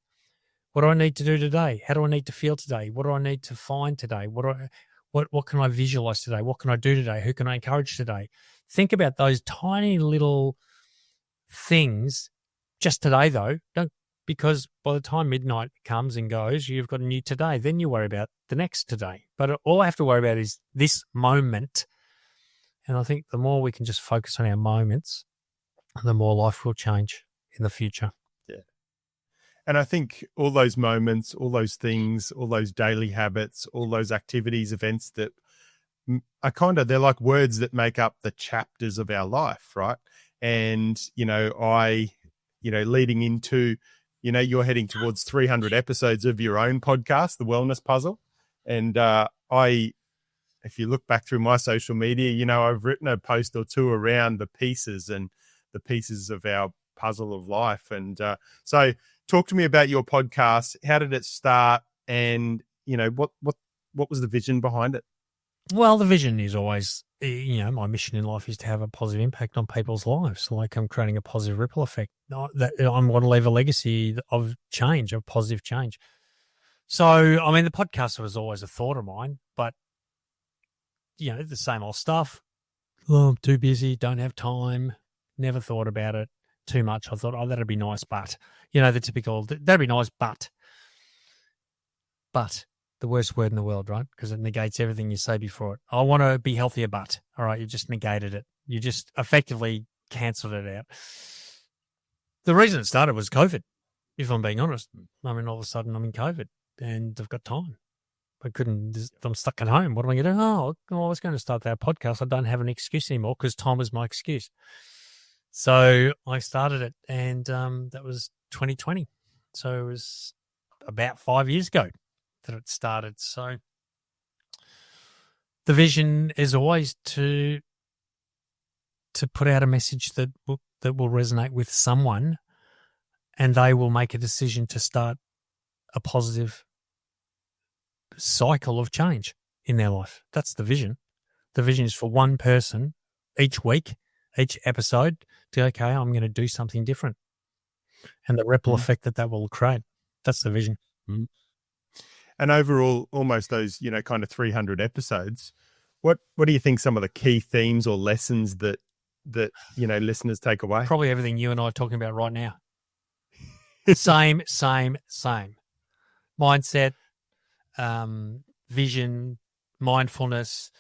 What do I need to do today? How do I need to feel today? What do I need to find today? What can I visualize today? What can I do today? Who can I encourage today? Think about those tiny little things just today, though. Don't, because by the time midnight comes and goes, you've got a new today. Then you worry about the next today. But all I have to worry about is this moment. And I think the more we can just focus on our moments, the more life will change in the future. Yeah. And I think all those moments, all those things, all those daily habits, all those activities, events that are they're like words that make up the chapters of our life, right? And, leading into, you're heading towards 300 episodes of your own podcast, The Wellness Puzzle. And if you look back through my social media, I've written a post or two around the pieces of our puzzle of life. And so talk to me about your podcast. How did it start? And, what was the vision behind it? Well, the vision is always, my mission in life is to have a positive impact on people's lives. Like I'm creating a positive ripple effect. I want to leave a legacy of change, of positive change. So, I mean, the podcast was always a thought of mine, but, the same old stuff. Oh, I'm too busy, don't have time, never thought about it too much. I thought, oh, that'd be nice, but, the typical, that'd be nice, but the worst word in the world, right? Because it negates everything you say before it. I want to be healthier, but, all right, you just negated it. You just effectively cancelled it out. The reason it started was COVID, if I'm being honest. I mean, all of a sudden I'm in COVID and I've got time. I'm stuck at home. What am I going to do? Oh, I was going to start that podcast. I don't have an excuse anymore because time was my excuse. So I started it and that was 2020. So it was about 5 years ago that it started. So the vision is always to put out a message that will resonate with someone and they will make a decision to start a positive cycle of change in their life. That's the vision. The vision is for one person each week, each episode to, okay, I'm going to do something different. And the ripple effect that will create. That's the vision. And overall, almost those, kind of 300 episodes, what do you think some of the key themes or lessons that listeners take away? Probably everything you and I are talking about right now. Same. Mindset, vision, mindfulness,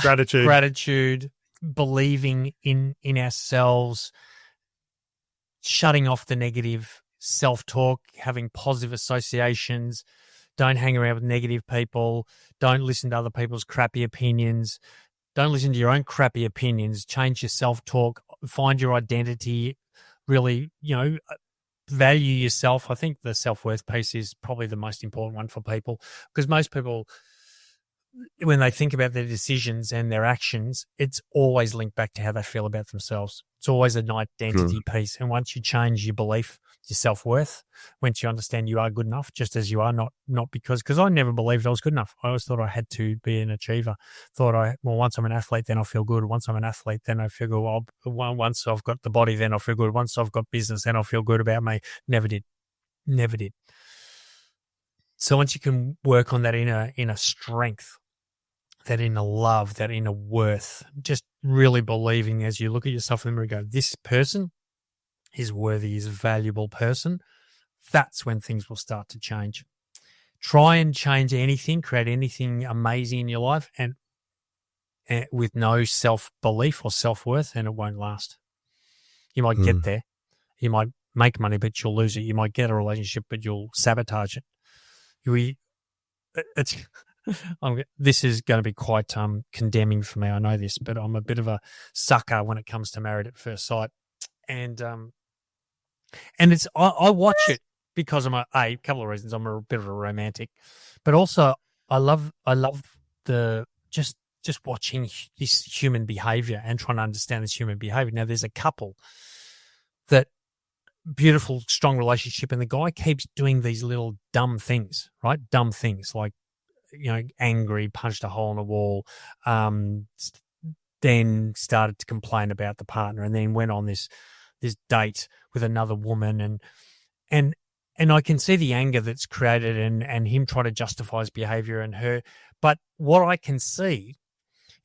gratitude, believing in ourselves, shutting off the negative self-talk, having positive associations. Don't hang around with negative people. Don't listen to other people's crappy opinions. Don't listen to your own crappy opinions. Change your self-talk. Find your identity. Really, value yourself. I think the self-worth piece is probably the most important one for people because most people, when they think about their decisions and their actions, it's always linked back to how they feel about themselves. It's always an identity piece. And once you change your belief, your self-worth, once you understand you are good enough just as you are, not because I never believed I was good enough. I always thought I had to be an achiever. Once I'm an athlete, then I'll feel good. Once I'm an athlete, then I feel good. Once I've got the body, then I'll feel good. Once I've got business, then I'll feel good about me. Never did. So once you can work on that inner strength, that inner love, that inner worth, just really believing as you look at yourself in the mirror and go, this person is worthy, is a valuable person, that's when things will start to change. Try and change anything, create anything amazing in your life and with no self-belief or self-worth, and it won't last. You might get there. You might make money, but you'll lose it. You might get a relationship, but you'll sabotage it. This is going to be quite condemning for me. I know this, but I'm a bit of a sucker when it comes to Married at First Sight. and it's I watch it because I'm a couple of reasons. I'm a bit of a romantic, but also I love the just watching this human behavior and trying to understand this human behavior. Now, there's a couple that beautiful, strong relationship, and the guy keeps doing these little dumb things, right? Dumb things like, angry, punched a hole in the wall, then started to complain about the partner, and then went on this date with another woman, and I can see the anger that's created, and him trying to justify his behavior and her. But what I can see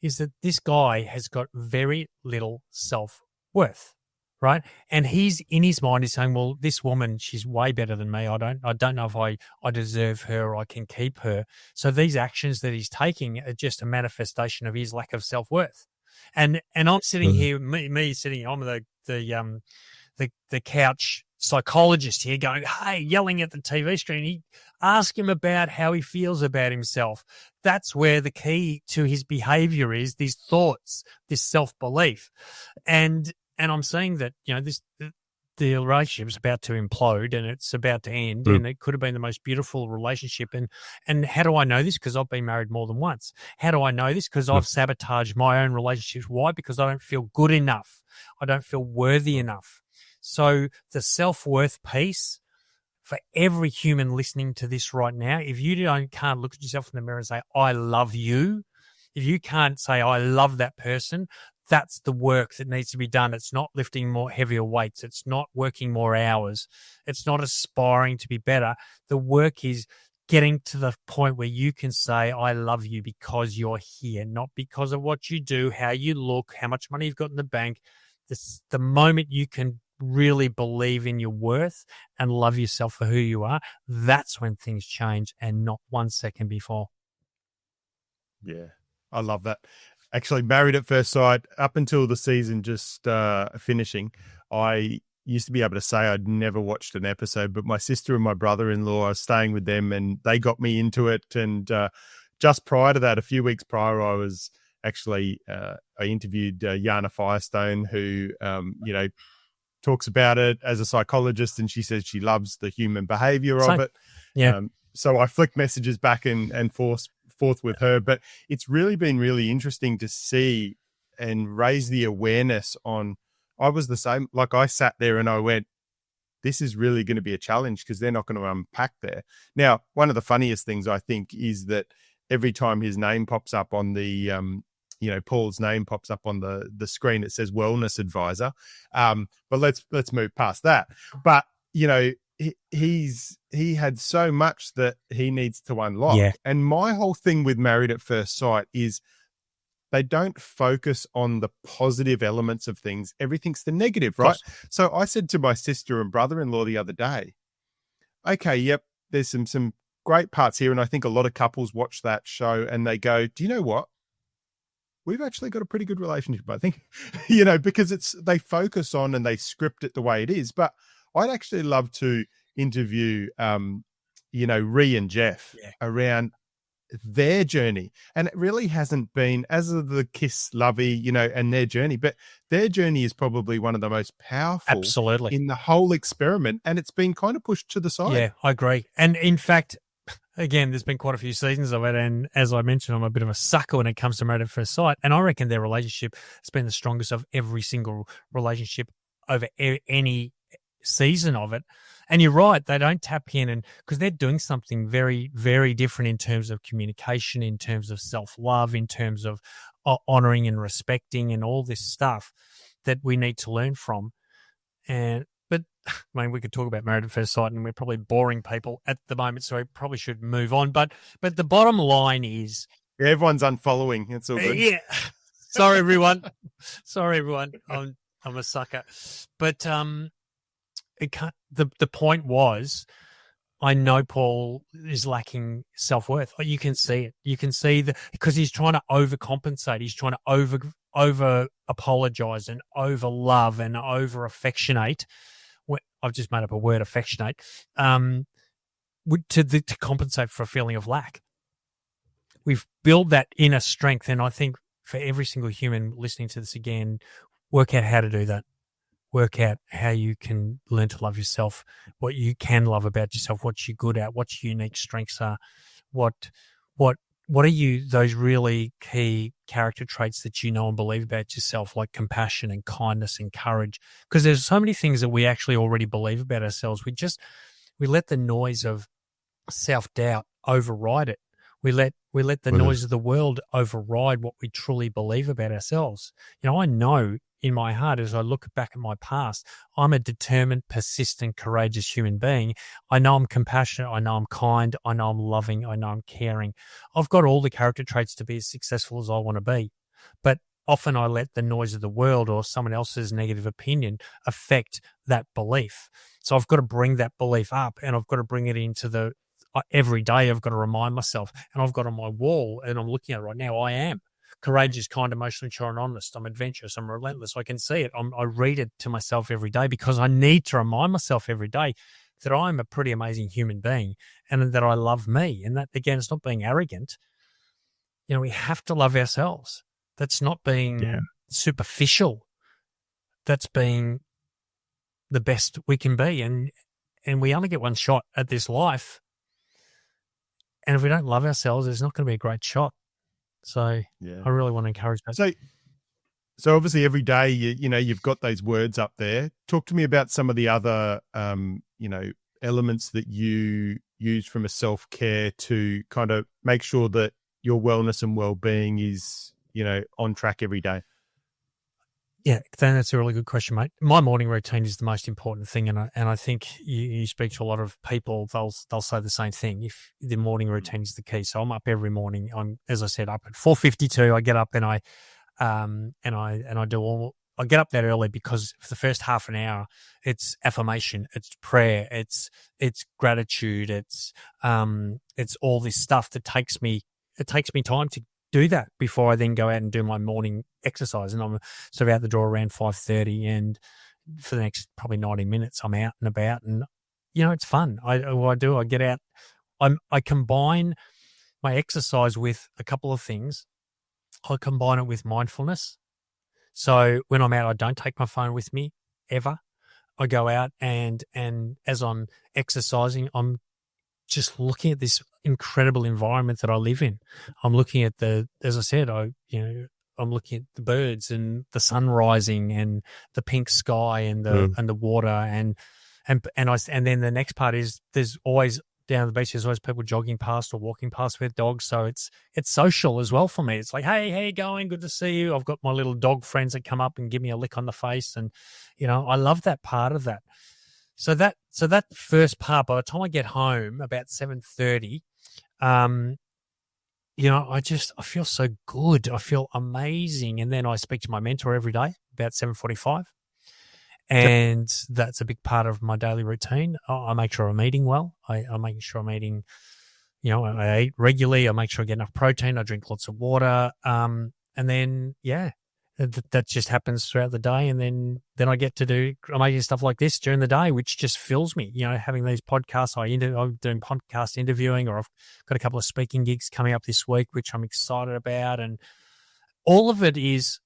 is that this guy has got very little self-worth, right? And he's in his mind is saying, well, this woman, she's way better than me. I don't know if I deserve her or I can keep her. So these actions that he's taking are just a manifestation of his lack of self-worth. And I'm sitting here, me sitting, I'm the couch psychologist here going, hey, yelling at the TV screen. He ask him about how he feels about himself. That's where the key to his behavior is, these thoughts, this self-belief. And I'm saying that, the relationship is about to implode and it's about to end, and it could have been the most beautiful relationship. And how do I know this? Because I've been married more than once. How do I know this? Because I've sabotaged my own relationships. Why? Because I don't feel good enough. I don't feel worthy enough. So the self-worth piece for every human listening to this right now, if you can't look at yourself in the mirror and say, I love you, if you can't say, I love that person, that's the work that needs to be done. It's not lifting more heavier weights. It's not working more hours. It's not aspiring to be better. The work is getting to the point where you can say, I love you because you're here, not because of what you do, how you look, how much money you've got in the bank. The moment you can really believe in your worth and love yourself for who you are, that's when things change, and not 1 second before. Yeah, I love that. Actually, Married at First Sight, up until the season just finishing, I used to be able to say I'd never watched an episode, but my sister and my brother-in-law, I was staying with them and they got me into it. And just prior to that, a few weeks prior, I was actually, I interviewed Jana Firestone, who, talks about it as a psychologist, and she says she loves the human behavior of it. Yeah. So I flicked messages back and forth with her, but it's really been really interesting to see and raise the awareness on. I was the same. Like, I sat there and I went, this is really going to be a challenge because they're not going to unpack there. Now, one of the funniest things I think is that every time his name pops up on the, Paul's name pops up on the screen, it says wellness advisor. But let's move past that. But, he had so much that he needs to unlock. Yeah. And my whole thing with Married at First Sight is they don't focus on the positive elements of things. Everything's the negative, right? So I said to my sister and brother-in-law the other day, okay, yep, there's some great parts here. And I think a lot of couples watch that show and they go, do you know what? We've actually got a pretty good relationship, I think, because they focus on and they script it the way it is. But I'd actually love to interview, Ree and Jeff around their journey. And it really hasn't been as of the kiss lovey, and their journey, but their journey is probably one of the most powerful in the whole experiment. And it's been kind of pushed to the side. Yeah, I agree. And in fact, again, there's been quite a few seasons of it. And as I mentioned, I'm a bit of a sucker when it comes to Married at First Sight. And I reckon their relationship has been the strongest of every single relationship over any season of it. And you're right, they don't tap in, and because they're doing something very, very different in terms of communication, in terms of self-love, in terms of honoring and respecting and all this stuff that we need to learn from. But I mean, we could talk about Married at First Sight, and we're probably boring people at the moment, so we probably should move on. But the bottom line is, everyone's unfollowing. It's all good. Yeah. Sorry, everyone. I'm a sucker. But the point was, I know Paul is lacking self-worth. You can see it. You can see because he's trying to overcompensate. He's trying to over apologize and over love and over affectionate. I've just made up a word, affectionate, to compensate for a feeling of lack. We've built that inner strength, and I think for every single human listening to this again, work out how to do that. work out how you can learn to love yourself, what you can love about yourself, what you're good at, what your unique strengths are, what what what are you those really key character traits that you know and believe about yourself, like compassion and kindness and courage? Because there's so many things that we actually already believe about ourselves. We let the noise of self-doubt override it. We let the noise of the world override what we truly believe about ourselves. I know in my heart, as I look back at my past, I'm a determined, persistent, courageous human being. I know I'm compassionate. I know I'm kind. I know I'm loving. I know I'm caring. I've got all the character traits to be as successful as I want to be. But often I let the noise of the world or someone else's negative opinion affect that belief. So I've got to bring that belief up, and I've got to bring it into every day. I've got to remind myself, and I've got on my wall, and I'm looking at it right now, I am courageous, kind, emotionally mature, and honest. I'm adventurous. I'm relentless. I can see it. I read it to myself every day because I need to remind myself every day that I'm a pretty amazing human being and that I love me. And that, again, it's not being arrogant. We have to love ourselves. That's not being superficial. That's being the best we can be. And we only get one shot at this life. And if we don't love ourselves, it's not going to be a great shot. So I really want to encourage that. So obviously every day, you've got those words up there. Talk to me about some of the other, elements that you use from a self-care to kind of make sure that your wellness and well-being is, on track every day. Yeah, that's a really good question, mate. My morning routine is the most important thing, and I think you speak to a lot of people, they'll say the same thing. If the morning routine is the key, so I'm up every morning. I'm, as I said, up at 4:52. I get up and I do all. I get up that early because for the first half an hour, it's affirmation, it's prayer, it's gratitude, it's all this stuff that takes me time to do that before I then go out and do my morning exercise. And I'm sort of out the door around 5:30, and for the next probably 90 minutes, I'm out and about, and it's fun. I get out. I combine my exercise with a couple of things. I combine it with mindfulness. So when I'm out, I don't take my phone with me ever. I go out and as I'm exercising, I'm just looking at this incredible environment that I live in. I'm looking at as I said, I'm looking at the birds and the sun rising and the pink sky and the water and then the next part is there's always down the beach, there's always people jogging past or walking past with dogs. So it's social as well for me. It's like, hey, how you going? Good to see you. I've got my little dog friends that come up and give me a lick on the face, and I love that part of that. So that first part, by the time I get home about 7:30, I feel so good. I feel amazing. And then I speak to my mentor every day about 7:45. And that's a big part of my daily routine. I make sure I'm eating well. I'm making sure I'm eating, I eat regularly. I make sure I get enough protein. I drink lots of water. And then, that just happens throughout the day. And then I get to do amazing stuff like this during the day, which just fills me, having these podcasts. I'm doing podcast interviewing, or I've got a couple of speaking gigs coming up this week, which I'm excited about. And all of it is,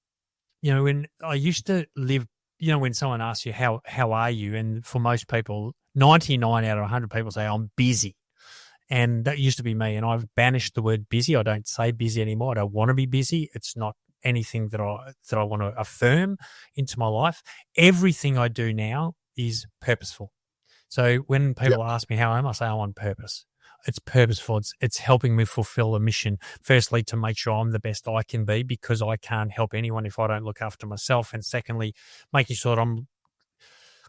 when I used to live, when someone asks you, how are you? And for most people, 99 out of 100 people say, I'm busy. And that used to be me. And I've banished the word busy. I don't say busy anymore. I don't want to be busy. It's not anything that I want to affirm into my life. Everything I do now is purposeful. So when people ask me how I am, I say I'm on purpose. It's purposeful. It's helping me fulfill a mission. Firstly, to make sure I'm the best I can be, because I can't help anyone if I don't look after myself. And secondly, making sure that I'm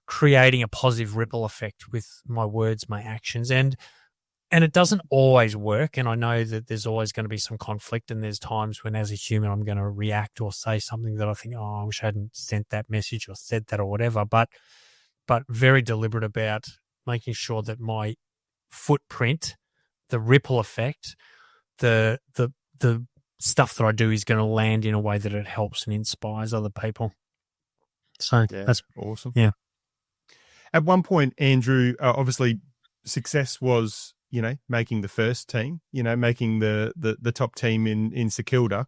creating a positive ripple effect with my words, my actions. And it doesn't always work. And I know that there's always going to be some conflict. And there's times when, as a human, I'm going to react or say something that I think, I wish I hadn't sent that message or said that or whatever. But very deliberate about making sure that my footprint, the ripple effect, the stuff that I do is going to land in a way that it helps and inspires other people. So that's awesome. Yeah. At one point, Andrew, obviously success was, making the first team, making the top team in St Kilda.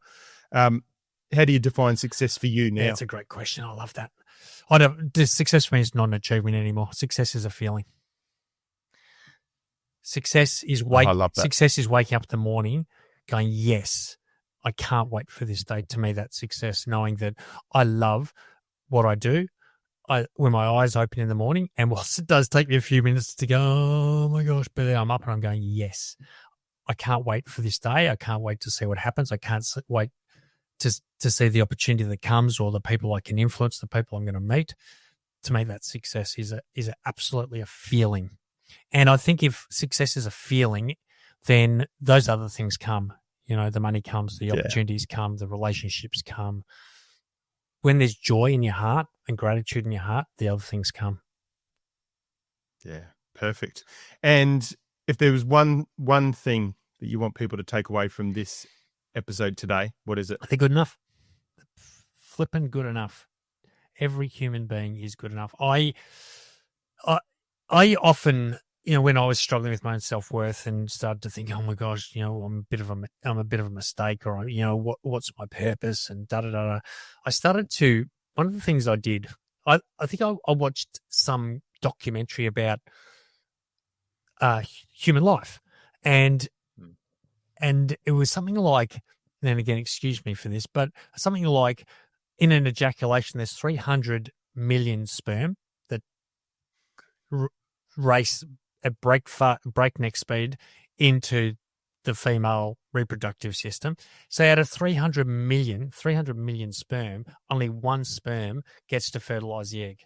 How do you define success for you now? Yeah, that's a great question. I love that. Success for me is not an achievement anymore. Success is a feeling. Success is I love that. Success is waking up in the morning going, yes, I can't wait for this day. To me, that's success, knowing that I love what I do. When my eyes open in the morning, and whilst it does take me a few minutes to go, oh my gosh, but then I'm up and I'm going, yes, I can't wait for this day. I can't wait to see what happens. I can't wait to see the opportunity that comes, or the people I can influence, the people I'm going to meet. To me, that success is absolutely a feeling. And I think if success is a feeling, then those other things come. You know, the money comes, the opportunities come, the relationships come. When there's joy in your heart and gratitude in your heart, the other things come. Yeah, perfect. And if there was one thing that you want people to take away from this episode today, what is it? They're good enough. Flipping good enough. Every human being is good enough. I often, you know, when I was struggling with my own self-worth and started to think, oh my gosh, you know, I'm a bit of a mistake, or, you know, what's my purpose, and I started to, one of the things I did, I think I watched some documentary about human life, and it was something like, and again, excuse me for this, but something like, in an ejaculation, there's 300 million sperm that race at breakneck speed into the female reproductive system. So out of 300 million sperm, only one sperm gets to fertilize the egg.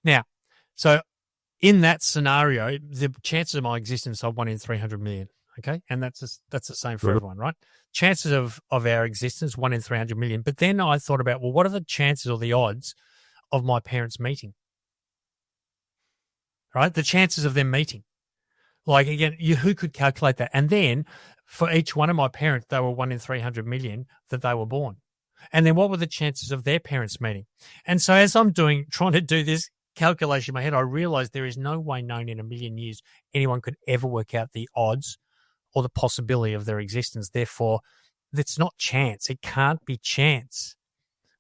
Now, so in that scenario, the chances of my existence are 1 in 300 million. Okay. And that's the same for everyone, right? Chances of our existence, 1 in 300 million. But then I thought about, well, what are the chances or the odds of my parents meeting? Right? The chances of them meeting. Like, again, who could calculate that? And then for each one of my parents, they were 1 in 300 million that they were born. And then what were the chances of their parents meeting? And so as I'm trying to do this calculation in my head, I realized there is no way known in a million years anyone could ever work out the odds or the possibility of their existence. Therefore, it's not chance. It can't be chance.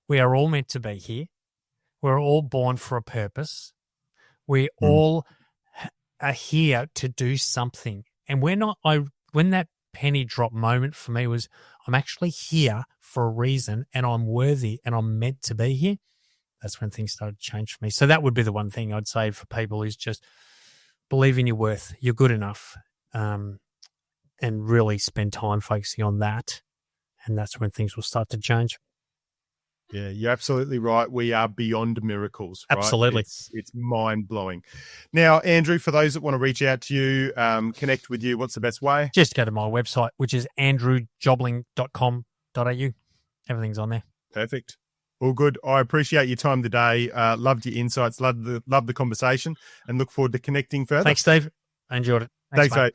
We are all meant to be here. We're all born for a purpose. We all are here to do something. And when that penny drop moment for me was, I'm actually here for a reason, and I'm worthy, and I'm meant to be here. That's when things started to change for me. So that would be the one thing I'd say for people, is just believe in your worth. You're good enough. And really spend time focusing on that. And that's when things will start to change. Yeah, you're absolutely right. We are beyond miracles, right? Absolutely. It's mind-blowing. Now, Andrew, for those that want to reach out to you, connect with you, what's the best way? Just go to my website, which is andrewjobling.com.au. Everything's on there. Perfect. All good. I appreciate your time today. Loved your insights. Loved the conversation, and look forward to connecting further. Thanks, Steve. I enjoyed it. Thanks, mate.